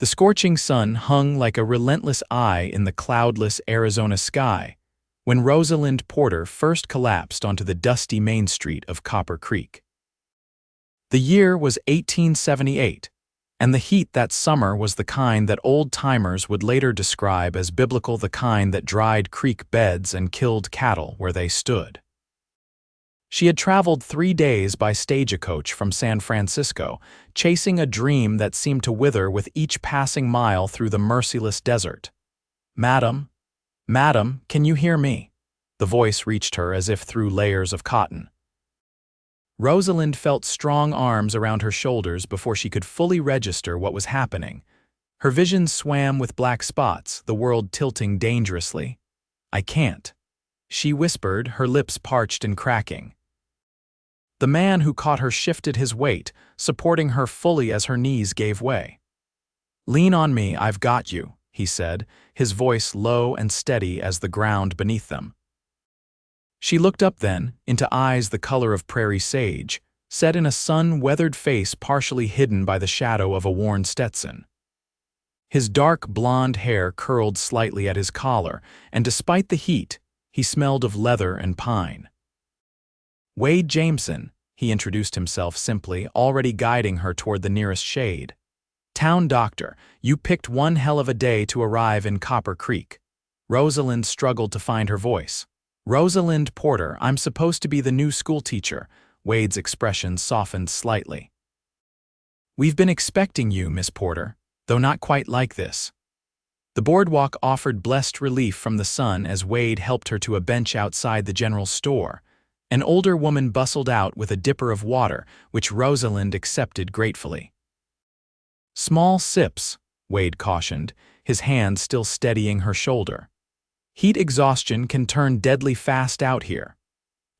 The scorching sun hung like a relentless eye in the cloudless Arizona sky when Rosalind Porter first collapsed onto the dusty main street of Copper Creek. The year was 1878, and the heat that summer was the kind that old-timers would later describe as biblical, the kind that dried creek beds and killed cattle where they stood. She had traveled 3 days by stagecoach from San Francisco, chasing a dream that seemed to wither with each passing mile through the merciless desert. "Madam, madam, can you hear me?" The voice reached her as if through layers of cotton. Rosalind felt strong arms around her shoulders before she could fully register what was happening. Her vision swam with black spots, the world tilting dangerously. "I can't," she whispered, her lips parched and cracking. The man who caught her shifted his weight, supporting her fully as her knees gave way. "Lean on me, I've got you," he said, his voice low and steady as the ground beneath them. She looked up then, into eyes the color of prairie sage, set in a sun-weathered face partially hidden by the shadow of a worn Stetson. His dark blonde hair curled slightly at his collar, and despite the heat, he smelled of leather and pine. "Wade Jameson," he introduced himself simply, already guiding her toward the nearest shade. "Town doctor, you picked one hell of a day to arrive in Copper Creek." Rosalind struggled to find her voice. "Rosalind Porter, I'm supposed to be the new schoolteacher." Wade's expression softened slightly. "We've been expecting you, Miss Porter, though not quite like this." The boardwalk offered blessed relief from the sun as Wade helped her to a bench outside the general store. An older woman bustled out with a dipper of water, which Rosalind accepted gratefully. "Small sips," Wade cautioned, his hand still steadying her shoulder. "Heat exhaustion can turn deadly fast out here."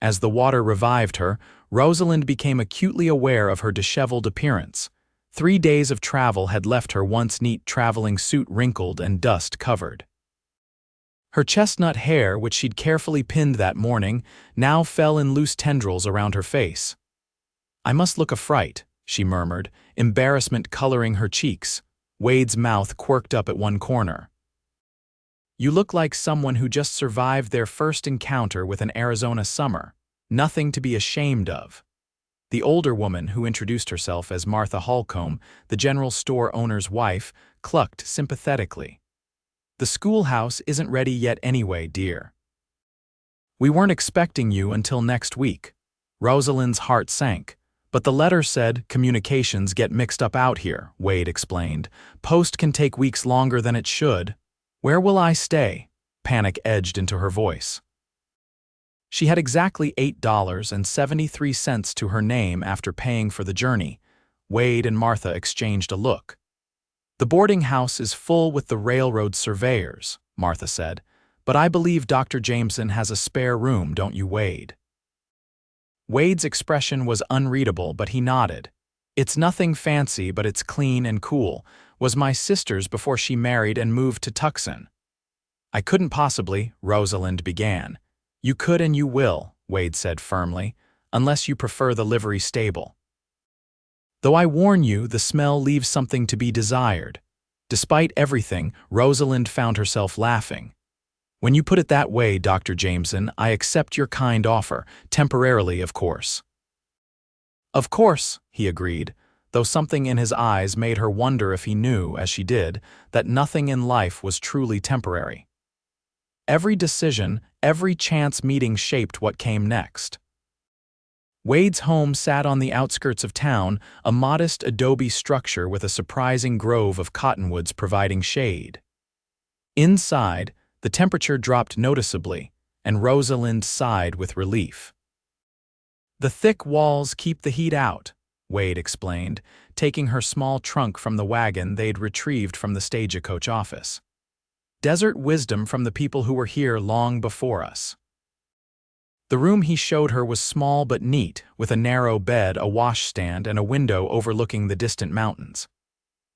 As the water revived her, Rosalind became acutely aware of her disheveled appearance. 3 days of travel had left her once neat traveling suit wrinkled and dust-covered. Her chestnut hair, which she'd carefully pinned that morning, now fell in loose tendrils around her face. "I must look a fright," she murmured, embarrassment coloring her cheeks. Wade's mouth quirked up at one corner. "You look like someone who just survived their first encounter with an Arizona summer. Nothing to be ashamed of." The older woman, who introduced herself as Martha Holcomb, the general store owner's wife, clucked sympathetically. "The schoolhouse isn't ready yet anyway, dear." "We weren't expecting you until next week." Rosalind's heart sank. "But the letter said communications get mixed up out here," Wade explained. "Post can take weeks longer than it should." "Where will I stay?" Panic edged into her voice. She had exactly $8.73 to her name after paying for the journey. Wade and Martha exchanged a look. "The boarding house is full with the railroad surveyors," Martha said, "but I believe Dr. Jameson has a spare room, don't you, Wade?" Wade's expression was unreadable, but he nodded. "It's nothing fancy, but it's clean and cool. Was my sister's before she married and moved to Tucson." "I couldn't possibly," Rosalind began. "You could and you will," Wade said firmly, "unless you prefer the livery stable. Though I warn you, the smell leaves something to be desired." Despite everything, Rosalind found herself laughing. "When you put it that way, Dr. Jameson, I accept your kind offer, temporarily, of course." "Of course," he agreed, though something in his eyes made her wonder if he knew, as she did, that nothing in life was truly temporary. Every decision, every chance meeting shaped what came next. Wade's home sat on the outskirts of town, a modest adobe structure with a surprising grove of cottonwoods providing shade. Inside, the temperature dropped noticeably, and Rosalind sighed with relief. "The thick walls keep the heat out," Wade explained, taking her small trunk from the wagon they'd retrieved from the stagecoach office. "Desert wisdom from the people who were here long before us." The room he showed her was small but neat, with a narrow bed, a washstand, and a window overlooking the distant mountains.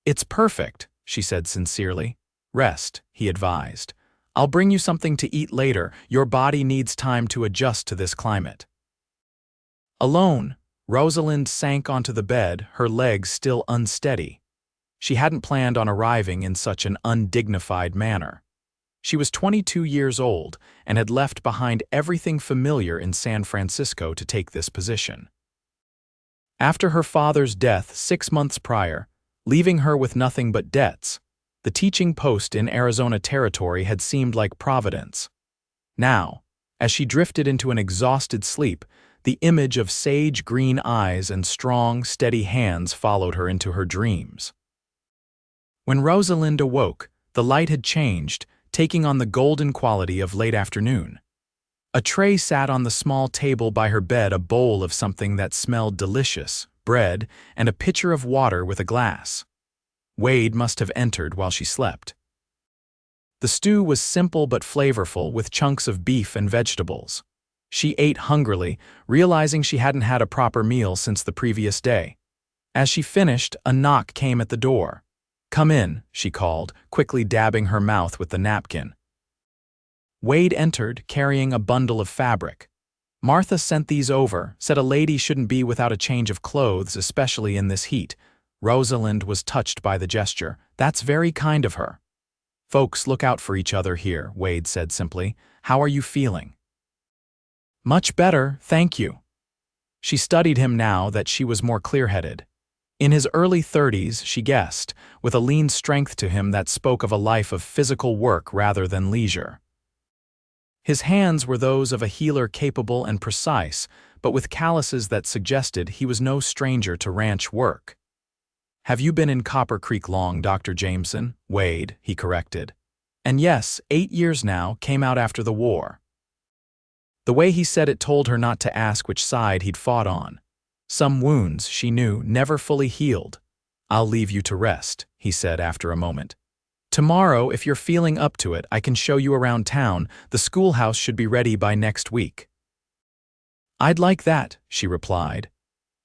"It's perfect," she said sincerely. "Rest," he advised. "I'll bring you something to eat later. Your body needs time to adjust to this climate." Alone, Rosalind sank onto the bed, her legs still unsteady. She hadn't planned on arriving in such an undignified manner. She was 22 years old and had left behind everything familiar in San Francisco to take this position. After her father's death 6 months prior, leaving her with nothing but debts, the teaching post in Arizona Territory had seemed like providence. Now, as she drifted into an exhausted sleep, the image of sage green eyes and strong, steady hands followed her into her dreams. When Rosalind awoke, the light had changed, taking on the golden quality of late afternoon. A tray sat on the small table by her bed, a bowl of something that smelled delicious, bread, and a pitcher of water with a glass. Wade must have entered while she slept. The stew was simple but flavorful, with chunks of beef and vegetables. She ate hungrily, realizing she hadn't had a proper meal since the previous day. As she finished, a knock came at the door. "Come in," she called, quickly dabbing her mouth with the napkin. Wade entered, carrying a bundle of fabric. "Martha sent these over, said a lady shouldn't be without a change of clothes, especially in this heat." Rosalind was touched by the gesture. "That's very kind of her." "Folks look out for each other here," Wade said simply. "How are you feeling?" "Much better, thank you." She studied him now that she was more clear-headed. In his early 30s, she guessed, with a lean strength to him that spoke of a life of physical work rather than leisure. His hands were those of a healer, capable and precise, but with calluses that suggested he was no stranger to ranch work. "Have you been in Copper Creek long, Dr. Jameson?" "Wade," he corrected. "And yes, 8 years now, came out after the war." The way he said it told her not to ask which side he'd fought on. Some wounds, she knew, never fully healed. "I'll leave you to rest," he said after a moment. "Tomorrow, if you're feeling up to it, I can show you around town. The schoolhouse should be ready by next week." "I'd like that," she replied.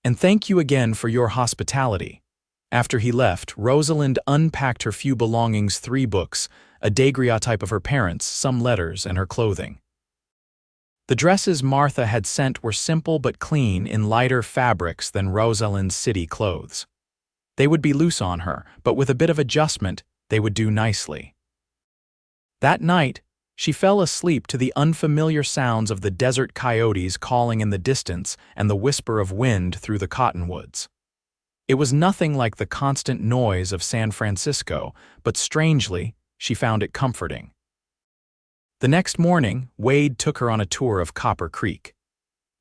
"And thank you again for your hospitality." After he left, Rosalind unpacked her few belongings: 3 books, a daguerreotype of her parents, some letters, and her clothing. The dresses Martha had sent were simple but clean, in lighter fabrics than Rosalind's city clothes. They would be loose on her, but with a bit of adjustment, they would do nicely. That night, she fell asleep to the unfamiliar sounds of the desert coyotes calling in the distance and the whisper of wind through the cottonwoods. It was nothing like the constant noise of San Francisco, but strangely, she found it comforting. The next morning, Wade took her on a tour of Copper Creek.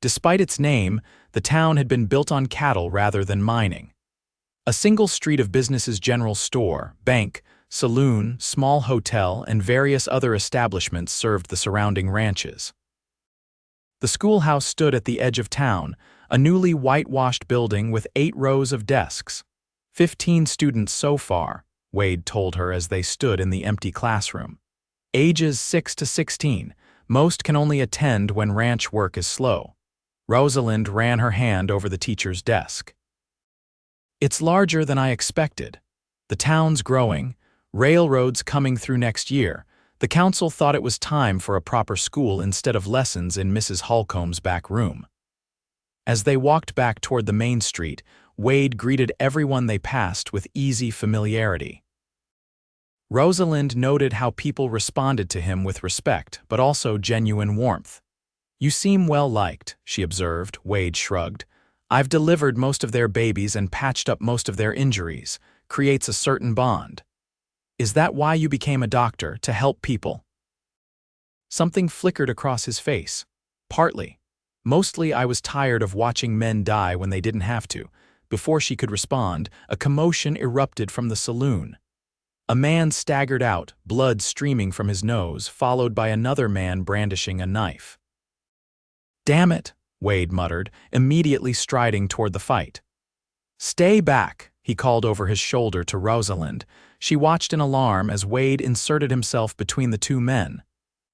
Despite its name, the town had been built on cattle rather than mining. A single street of businesses: general store, bank, saloon, small hotel, and various other establishments served the surrounding ranches. The schoolhouse stood at the edge of town, a newly whitewashed building with 8 rows of desks. 15 students so far, Wade told her as they stood in the empty classroom. Ages 6 to 16, most can only attend when ranch work is slow. Rosalind ran her hand over the teacher's desk. "It's larger than I expected. The town's growing, railroads coming through next year. The council thought it was time for a proper school instead of lessons in Mrs. Holcomb's back room." As they walked back toward the main street, Wade greeted everyone they passed with easy familiarity. Rosalind noted how people responded to him with respect, but also genuine warmth. "You seem well liked," she observed. Wade shrugged. "I've delivered most of their babies and patched up most of their injuries. Creates a certain bond." "Is that why you became a doctor, to help people?" Something flickered across his face. "Partly. Mostly I was tired of watching men die when they didn't have to." Before she could respond, a commotion erupted from the saloon. A man staggered out, blood streaming from his nose, followed by another man brandishing a knife. "Damn it," Wade muttered, immediately striding toward the fight. "Stay back," he called over his shoulder to Rosalind. She watched in alarm as Wade inserted himself between the 2 men.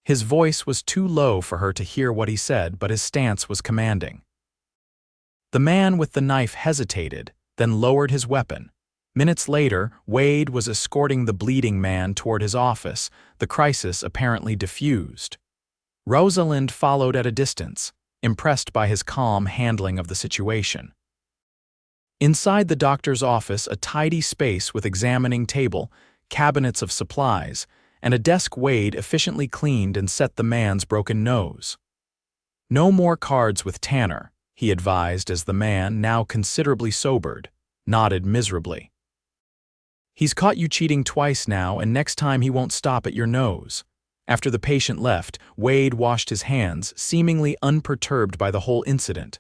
His voice was too low for her to hear what he said, but his stance was commanding. The man with the knife hesitated, then lowered his weapon. Minutes later, Wade was escorting the bleeding man toward his office, the crisis apparently diffused. Rosalind followed at a distance, impressed by his calm handling of the situation. Inside the doctor's office, a tidy space with examining table, cabinets of supplies, and a desk Wade efficiently cleaned and set the man's broken nose. "No more cards with Tanner," he advised as the man, now considerably sobered, nodded miserably. "He's caught you cheating twice now, and next time he won't stop at your nose." After the patient left, Wade washed his hands, seemingly unperturbed by the whole incident.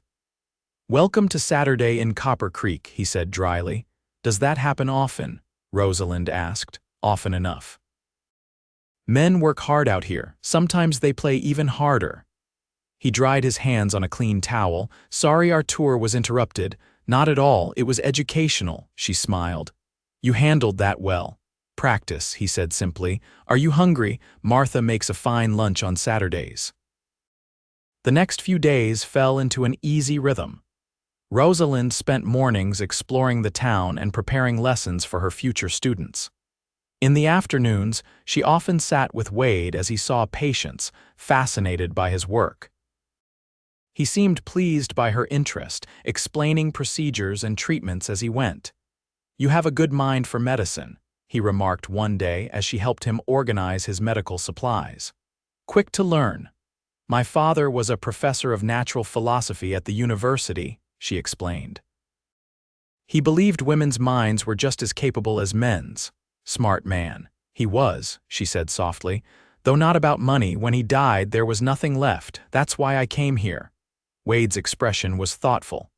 "Welcome to Saturday in Copper Creek," he said dryly. "Does that happen often?" Rosalind asked. "Often enough. Men work hard out here. Sometimes they play even harder." He dried his hands on a clean towel. "Sorry our tour was interrupted." "Not at all, it was educational," she smiled. "You handled that well." "Practice," he said simply. "Are you hungry? Martha makes a fine lunch on Saturdays." The next few days fell into an easy rhythm. Rosalind spent mornings exploring the town and preparing lessons for her future students. In the afternoons, she often sat with Wade as he saw patients, fascinated by his work. He seemed pleased by her interest, explaining procedures and treatments as he went. "You have a good mind for medicine," he remarked one day as she helped him organize his medical supplies. "Quick to learn. My father was a professor of natural philosophy at the university," she explained. "He believed women's minds were just as capable as men's." "Smart man." "He was," she said softly. "Though not about money. When he died, there was nothing left. That's why I came here." Wade's expression was thoughtful.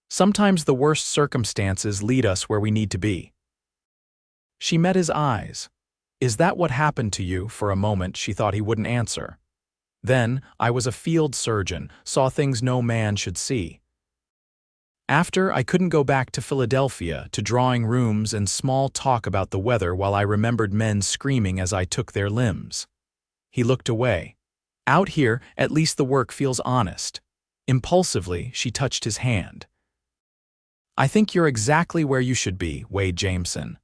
"Sometimes the worst circumstances lead us where we need to be." She met his eyes. "Is that what happened to you?" For a moment she thought he wouldn't answer. "Then, I was a field surgeon, saw things no man should see. After, I couldn't go back to Philadelphia, to drawing rooms and small talk about the weather while I remembered men screaming as I took their limbs." He looked away. "Out here, at least the work feels honest." Impulsively, she touched his hand. "I think you're exactly where you should be, Wade Jameson."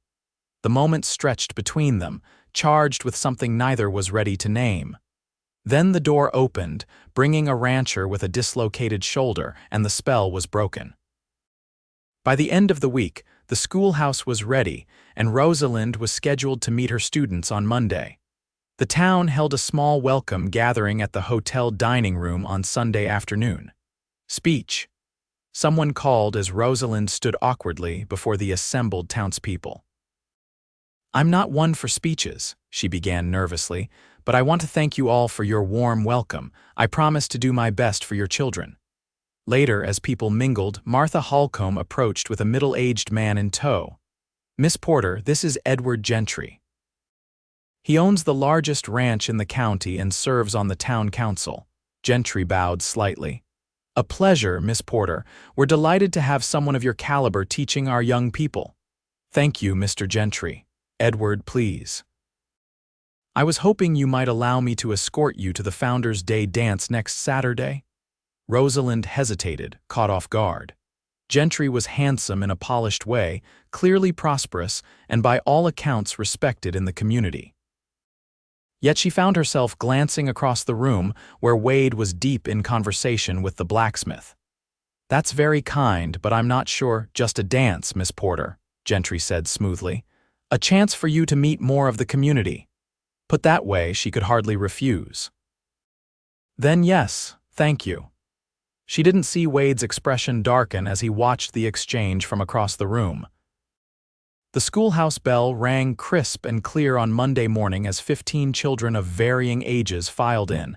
The moment stretched between them, charged with something neither was ready to name. Then the door opened, bringing a rancher with a dislocated shoulder, and the spell was broken. By the end of the week, the schoolhouse was ready, and Rosalind was scheduled to meet her students on Monday. The town held a small welcome gathering at the hotel dining room on Sunday afternoon. "Speech," someone called as Rosalind stood awkwardly before the assembled townspeople. "I'm not one for speeches," she began nervously, "but I want to thank you all for your warm welcome. I promise to do my best for your children." Later, as people mingled, Martha Holcomb approached with a middle-aged man in tow. "Miss Porter, this is Edward Gentry. He owns the largest ranch in the county and serves on the town council." Gentry bowed slightly. "A pleasure, Miss Porter. We're delighted to have someone of your caliber teaching our young people." "Thank you, Mr. Gentry." "Edward, please." "I was hoping you might allow me to escort you to the Founders' Day dance next Saturday." Rosalind hesitated, caught off guard. Gentry was handsome in a polished way, clearly prosperous, and by all accounts respected in the community. Yet she found herself glancing across the room where Wade was deep in conversation with the blacksmith. "That's very kind, but I'm not sure." "Just a dance, Miss Porter," Gentry said smoothly. "A chance for you to meet more of the community." Put that way, she could hardly refuse. "Then yes, thank you." She didn't see Wade's expression darken as he watched the exchange from across the room. The schoolhouse bell rang crisp and clear on Monday morning as 15 children of varying ages filed in,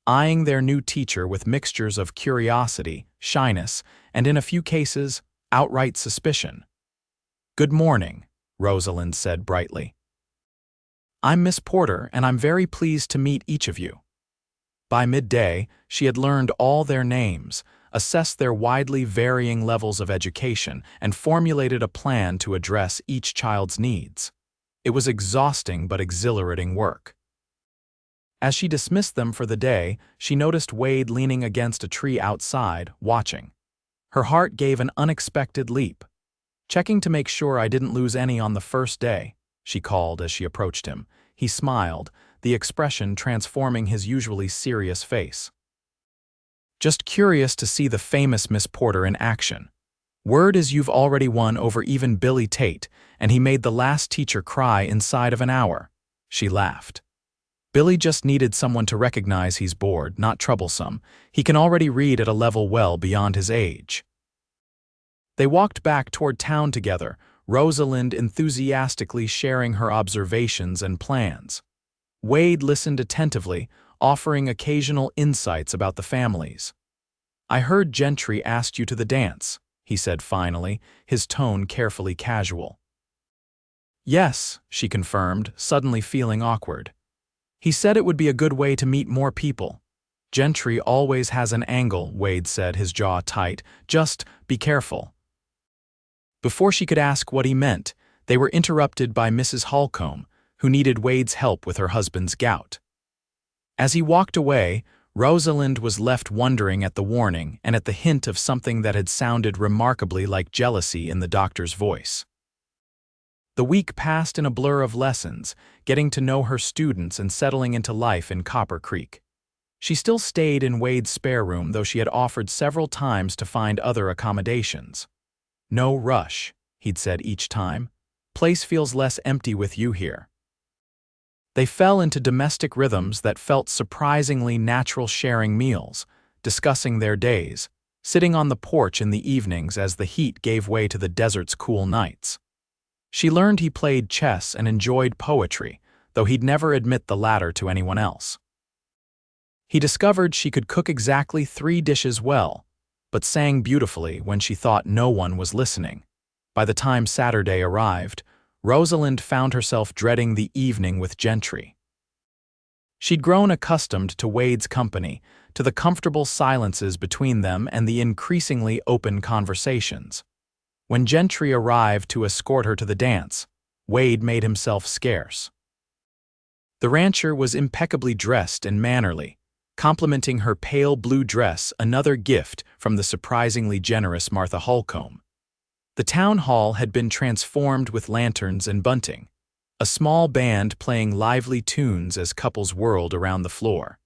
eyeing their new teacher with mixtures of curiosity, shyness, and in a few cases, outright suspicion. "Good morning," Rosalind said brightly. "I'm Miss Porter, and I'm very pleased to meet each of you." By midday, she had learned all their names, assessed their widely varying levels of education, and formulated a plan to address each child's needs. It was exhausting but exhilarating work. As she dismissed them for the day, she noticed Wade leaning against a tree outside, watching. Her heart gave an unexpected leap. "Checking to make sure I didn't lose any on the first day," she called as she approached him. He smiled, the expression transforming his usually serious face. "Just curious to see the famous Miss Porter in action." Word is you've already won over even Billy Tate, and he made the last teacher cry inside of an hour. She laughed. Billy just needed someone to recognize he's bored, not troublesome. He can already read at a level well beyond his age. They walked back toward town together, Rosalind enthusiastically sharing her observations and plans. Wade listened attentively, offering occasional insights about the families. "I heard Gentry asked you to the dance," he said finally, his tone carefully casual. "Yes," she confirmed, suddenly feeling awkward. "He said it would be a good way to meet more people." "Gentry always has an angle," Wade said, his jaw tight. "Just be careful." Before she could ask what he meant, they were interrupted by Mrs. Holcomb, who needed Wade's help with her husband's gout. As he walked away, Rosalind was left wondering at the warning and at the hint of something that had sounded remarkably like jealousy in the doctor's voice. The week passed in a blur of lessons, getting to know her students and settling into life in Copper Creek. She still stayed in Wade's spare room, though she had offered several times to find other accommodations. "No rush," he'd said each time. "Place feels less empty with you here." They fell into domestic rhythms that felt surprisingly natural, sharing meals, discussing their days, sitting on the porch in the evenings as the heat gave way to the desert's cool nights. She learned he played chess and enjoyed poetry, though he'd never admit the latter to anyone else. He discovered she could cook exactly 3 dishes well, but sang beautifully when she thought no one was listening. By the time Saturday arrived, Rosalind found herself dreading the evening with Gentry. She'd grown accustomed to Wade's company, to the comfortable silences between them and the increasingly open conversations. When Gentry arrived to escort her to the dance, Wade made himself scarce. The rancher was impeccably dressed and mannerly, complimenting her pale blue dress, another gift from the surprisingly generous Martha Holcomb. The town hall had been transformed with lanterns and bunting, a small band playing lively tunes as couples whirled around the floor.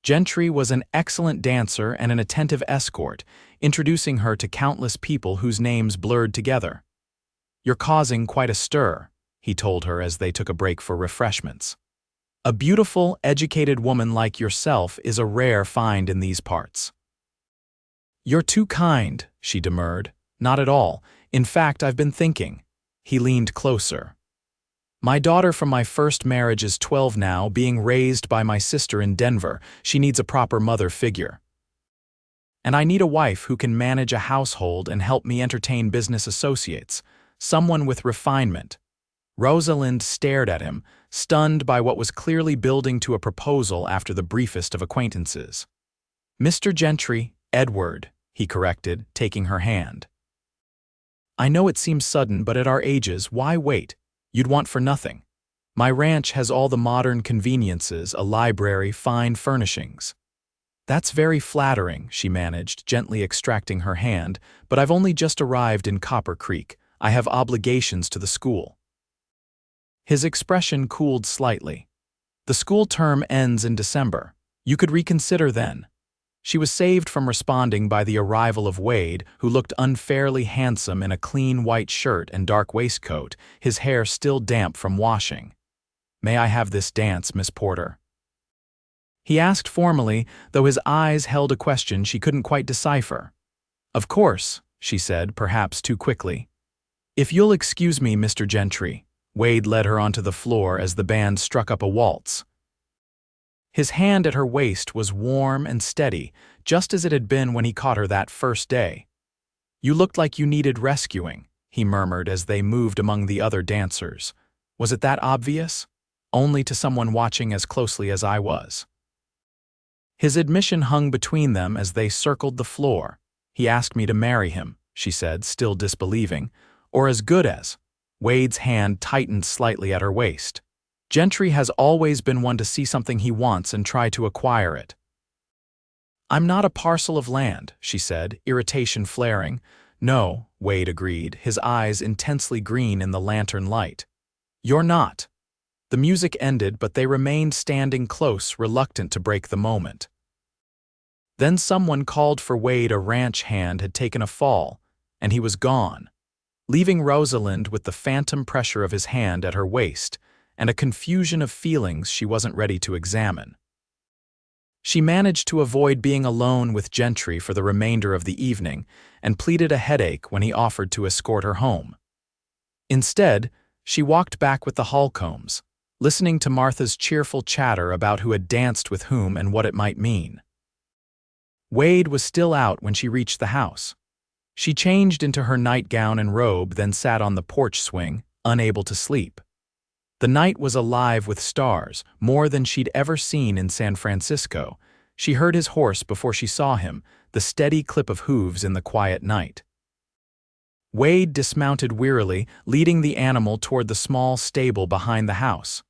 Gentry was an excellent dancer and an attentive escort, introducing her to countless people whose names blurred together. "You're causing quite a stir," he told her as they took a break for refreshments. "A beautiful, educated woman like yourself is a rare find in these parts." "You're too kind," she demurred. "Not at all. In fact, I've been thinking." He leaned closer. "My daughter from my first marriage is 12 now, being raised by my sister in Denver. She needs a proper mother figure. And I need a wife who can manage a household and help me entertain business associates, someone with refinement." Rosalind stared at him, stunned by what was clearly building to a proposal after the briefest of acquaintances. "Mr. Gentry, Edward," he corrected, taking her hand. "I know it seems sudden, but at our ages, why wait? You'd want for nothing. My ranch has all the modern conveniences, a library, fine furnishings." "That's very flattering," she managed, gently extracting her hand, "but I've only just arrived in Copper Creek. I have obligations to the school." His expression cooled slightly. "The school term ends in December. You could reconsider then." She was saved from responding by the arrival of Wade, who looked unfairly handsome in a clean white shirt and dark waistcoat, his hair still damp from washing. "May I have this dance, Miss Porter?" He asked formally, though his eyes held a question she couldn't quite decipher. "Of course," she said, perhaps too quickly. "If you'll excuse me, Mr. Gentry." Wade led her onto the floor as the band struck up a waltz. His hand at her waist was warm and steady, just as it had been when he caught her that first day. "You looked like you needed rescuing," he murmured as they moved among the other dancers. "Was it that obvious? Only to someone watching as closely as I was." His admission hung between them as they circled the floor. "He asked me to marry him," she said, still disbelieving. "Or as good as." Wade's hand tightened slightly at her waist. "Gentry has always been one to see something he wants and try to acquire it." "I'm not a parcel of land," she said, irritation flaring. "No," Wade agreed, his eyes intensely green in the lantern light. "You're not." The music ended, but they remained standing close, reluctant to break the moment. Then someone called for Wade. A ranch hand had taken a fall, and he was gone, leaving Rosalind with the phantom pressure of his hand at her waist and a confusion of feelings she wasn't ready to examine. She managed to avoid being alone with Gentry for the remainder of the evening and pleaded a headache when he offered to escort her home. Instead, she walked back with the Holcombs, listening to Martha's cheerful chatter about who had danced with whom and what it might mean. Wade was still out when she reached the house. She changed into her nightgown and robe, then sat on the porch swing, unable to sleep. The night was alive with stars, more than she'd ever seen in San Francisco. She heard his horse before she saw him, the steady clip of hooves in the quiet night. Wade dismounted wearily, leading the animal toward the small stable behind the house.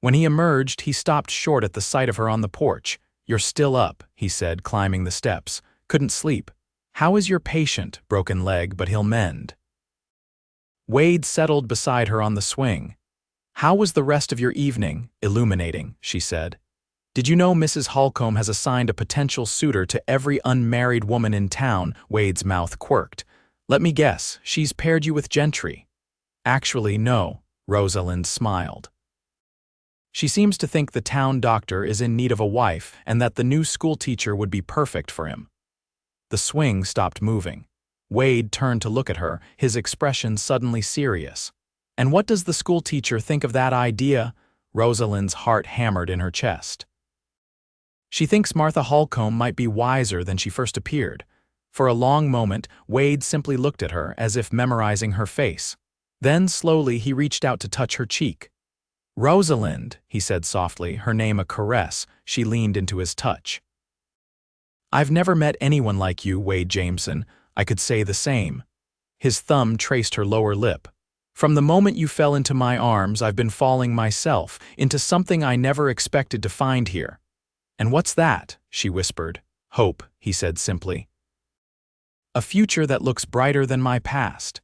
When he emerged, he stopped short at the sight of her on the porch. "You're still up," he said, climbing the steps. "Couldn't sleep. How is your patient? Broken leg, but he'll mend." Wade settled beside her on the swing. "How was the rest of your evening?" "Illuminating," she said. "Did you know Mrs. Holcomb has assigned a potential suitor to every unmarried woman in town?" Wade's mouth quirked. "Let me guess, she's paired you with Gentry." "Actually, no," Rosalind smiled. "She seems to think the town doctor is in need of a wife and that the new schoolteacher would be perfect for him." The swing stopped moving. Wade turned to look at her, his expression suddenly serious. "And what does the schoolteacher think of that idea?" Rosalind's heart hammered in her chest. "She thinks Martha Holcomb might be wiser than she first appeared." For a long moment, Wade simply looked at her as if memorizing her face. Then slowly he reached out to touch her cheek. "Rosalind," he said softly, her name a caress. She leaned into his touch. "I've never met anyone like you, Wade Jameson. I could say the same." His thumb traced her lower lip. "From the moment you fell into my arms, I've been falling myself, into something I never expected to find here." "And what's that?" she whispered. "Hope," he said simply. "A future that looks brighter than my past."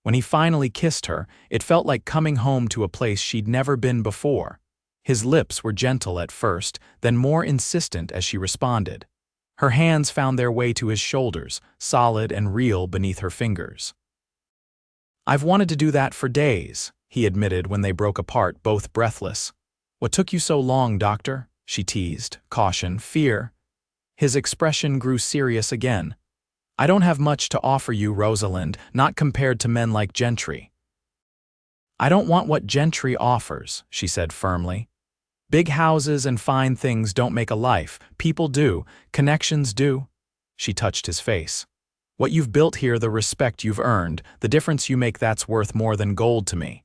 When he finally kissed her, it felt like coming home to a place she'd never been before. His lips were gentle at first, then more insistent as she responded. Her hands found their way to his shoulders, solid and real beneath her fingers. "I've wanted to do that for days," he admitted when they broke apart, both breathless. "What took you so long, doctor?" she teased. Caution, fear. His expression grew serious again. "I don't have much to offer you, Rosalind, not compared to men like Gentry." "I don't want what Gentry offers," she said firmly. "Big houses and fine things don't make a life. People do. Connections do." She touched his face. "What you've built here, the respect you've earned, the difference you make, that's worth more than gold to me."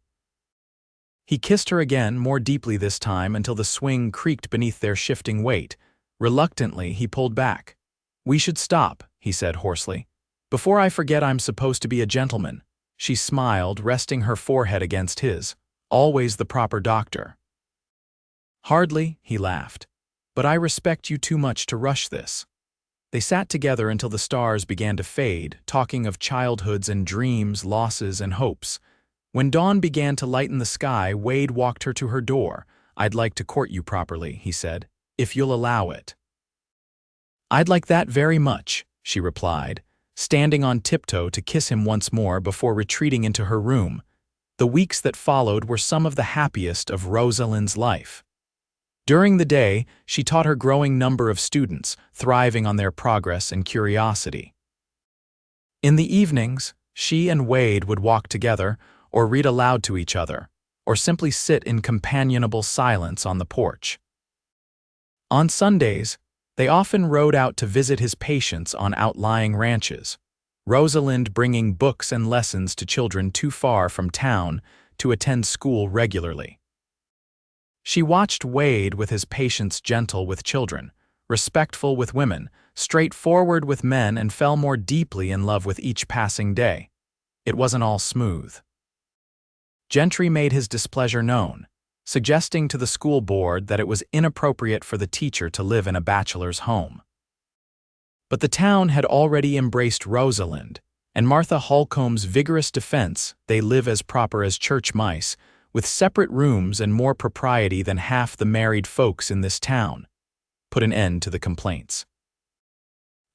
He kissed her again, more deeply this time, until the swing creaked beneath their shifting weight. Reluctantly, he pulled back. "We should stop," he said hoarsely. "Before I forget, I'm supposed to be a gentleman." She smiled, resting her forehead against his. "Always the proper doctor." "Hardly," he laughed. "But I respect you too much to rush this." They sat together until the stars began to fade, talking of childhoods and dreams, losses and hopes. When dawn began to lighten the sky, Wade walked her to her door. "I'd like to court you properly," he said, "if you'll allow it." "I'd like that very much," she replied, standing on tiptoe to kiss him once more before retreating into her room. The weeks that followed were some of the happiest of Rosalind's life. During the day, she taught her growing number of students, thriving on their progress and curiosity. In the evenings, she and Wade would walk together, or read aloud to each other, or simply sit in companionable silence on the porch. On Sundays, they often rode out to visit his patients on outlying ranches, Rosalind bringing books and lessons to children too far from town to attend school regularly. She watched Wade with his patients, gentle with children, respectful with women, straightforward with men, and fell more deeply in love with each passing day. It wasn't all smooth. Gentry made his displeasure known, suggesting to the school board that it was inappropriate for the teacher to live in a bachelor's home. But the town had already embraced Rosalind, and Martha Holcomb's vigorous defense, "They live as proper as church mice, with separate rooms and more propriety than half the married folks in this town," put an end to the complaints.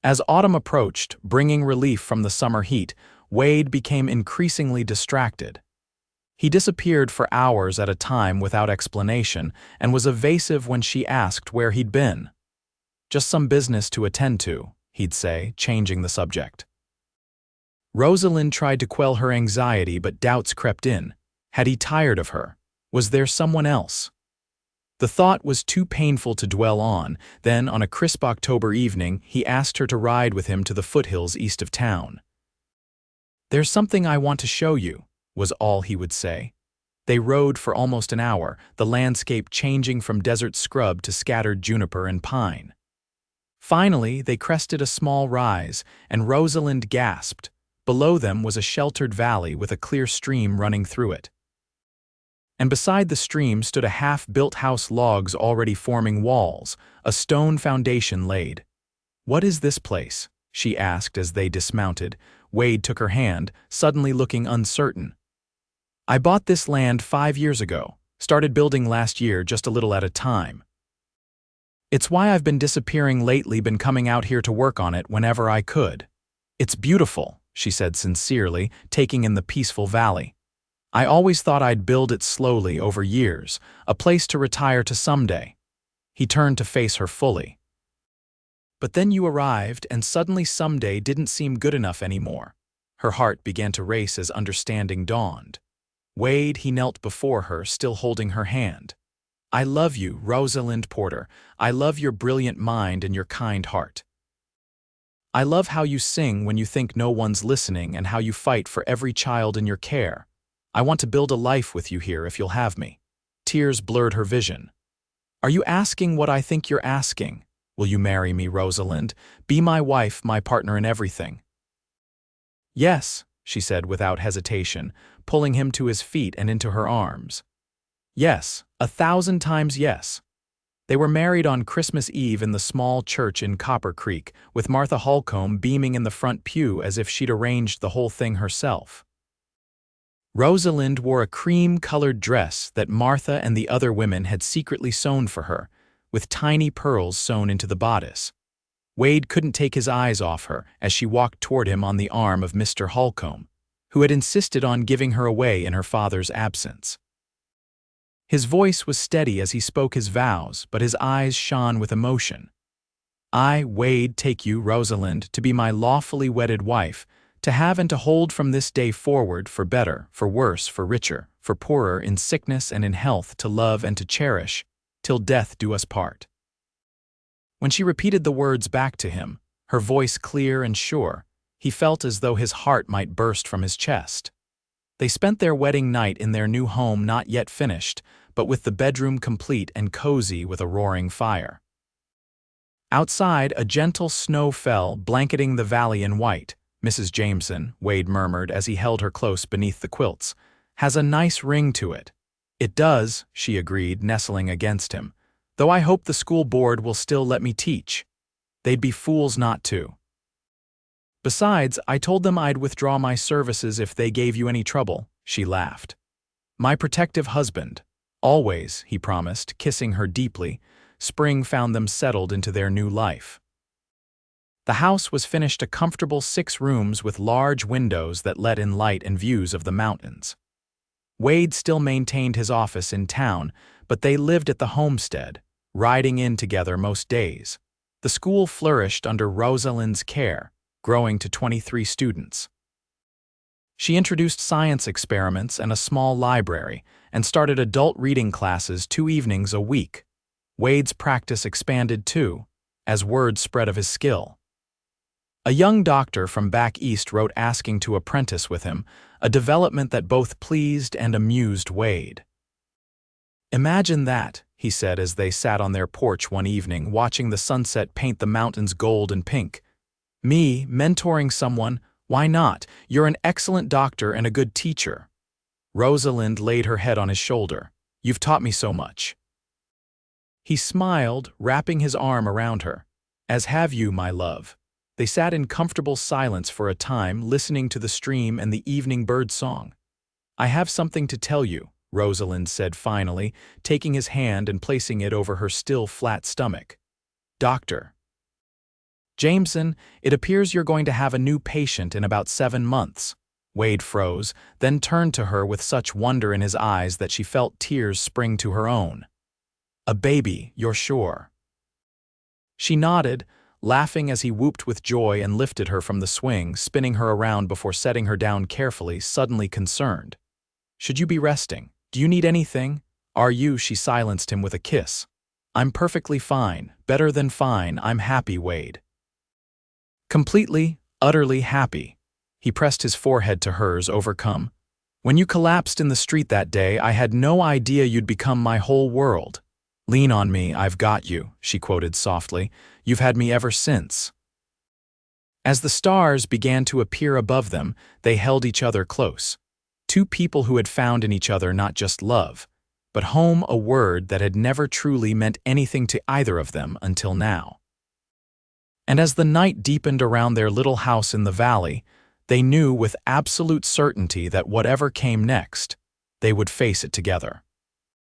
As autumn approached, bringing relief from the summer heat, Wade became increasingly distracted. He disappeared for hours at a time without explanation and was evasive when she asked where he'd been. "Just some business to attend to," he'd say, changing the subject. Rosalind tried to quell her anxiety, but doubts crept in. Had he tired of her? Was there someone else? The thought was too painful to dwell on. Then, on a crisp October evening, he asked her to ride with him to the foothills east of town. "There's something I want to show you," was all he would say. They rode for almost an hour, the landscape changing from desert scrub to scattered juniper and pine. Finally, they crested a small rise, and Rosalind gasped. Below them was a sheltered valley with a clear stream running through it. And beside the stream stood a half-built house, logs already forming walls, a stone foundation laid. "What is this place?" she asked as they dismounted. Wade took her hand, suddenly looking uncertain. "I bought this land 5 years ago, started building last year, just a little at a time. It's why I've been disappearing lately, been coming out here to work on it whenever I could. It's beautiful," she said sincerely, taking in the peaceful valley. "I always thought I'd build it slowly over years, a place to retire to someday." He turned to face her fully. "But then you arrived, and suddenly someday didn't seem good enough anymore." Her heart began to race as understanding dawned. "Wade," he knelt before her, still holding her hand. "I love you, Rosalind Porter. I love your brilliant mind and your kind heart. I love how you sing when you think no one's listening and how you fight for every child in your care. I want to build a life with you here if you'll have me." Tears blurred her vision. "Are you asking what I think you're asking? Will you marry me, Rosalind? Be my wife, my partner in everything?" "Yes," she said without hesitation, pulling him to his feet and into her arms. "Yes, 1,000 times yes." They were married on Christmas Eve in the small church in Copper Creek, with Martha Holcomb beaming in the front pew as if she'd arranged the whole thing herself. Rosalind wore a cream-colored dress that Martha and the other women had secretly sewn for her, with tiny pearls sewn into the bodice. Wade couldn't take his eyes off her as she walked toward him on the arm of Mr. Holcomb, who had insisted on giving her away in her father's absence. His voice was steady as he spoke his vows, but his eyes shone with emotion. "I, Wade, take you, Rosalind, to be my lawfully wedded wife, to have and to hold from this day forward, for better, for worse, for richer, for poorer, in sickness and in health, to love and to cherish, till death do us part." When she repeated the words back to him, her voice clear and sure, he felt as though his heart might burst from his chest. They spent their wedding night in their new home, not yet finished, but with the bedroom complete and cozy with a roaring fire. Outside, a gentle snow fell, blanketing the valley in white. "Mrs. Jameson," Wade murmured as he held her close beneath the quilts, "has a nice ring to it." "It does," she agreed, nestling against him, "though I hope the school board will still let me teach. They'd be fools not to. Besides, I told them I'd withdraw my services if they gave you any trouble," she laughed. "My protective husband. Always," he promised, kissing her deeply. Spring found them settled into their new life. The house was finished, a comfortable 6 rooms with large windows that let in light and views of the mountains. Wade still maintained his office in town, but they lived at the homestead, riding in together most days. The school flourished under Rosalind's care, growing to 23 students. She introduced science experiments and a small library, and started adult reading classes 2 evenings a week. Wade's practice expanded too, as word spread of his skill. A young doctor from back east wrote asking to apprentice with him, a development that both pleased and amused Wade. "Imagine that," he said as they sat on their porch one evening, watching the sunset paint the mountains gold and pink. "Me, mentoring someone, why not? You're an excellent doctor and a good teacher." Rosalind laid her head on his shoulder. "You've taught me so much." He smiled, wrapping his arm around her. "As have you, my love." They sat in comfortable silence for a time, listening to the stream and the evening bird song. "I have something to tell you," Rosalind said finally, taking his hand and placing it over her still flat stomach. "Doctor." Jameson, it appears you're going to have a new patient in about 7 months. Wade froze, then turned to her with such wonder in his eyes that she felt tears spring to her own. A baby, you're sure? She nodded, laughing as he whooped with joy and lifted her from the swing, spinning her around before setting her down carefully, suddenly concerned. Should you be resting? Do you need anything? Are you? She silenced him with a kiss. I'm perfectly fine, better than fine, I'm happy, Wade. Completely, utterly happy. He pressed his forehead to hers, overcome. When you collapsed in the street that day, I had no idea you'd become my whole world. Lean on me, I've got you, she quoted softly. You've had me ever since. As the stars began to appear above them, they held each other close. Two people who had found in each other not just love, but home, a word that had never truly meant anything to either of them until now. And as the night deepened around their little house in the valley, they knew with absolute certainty that whatever came next, they would face it together.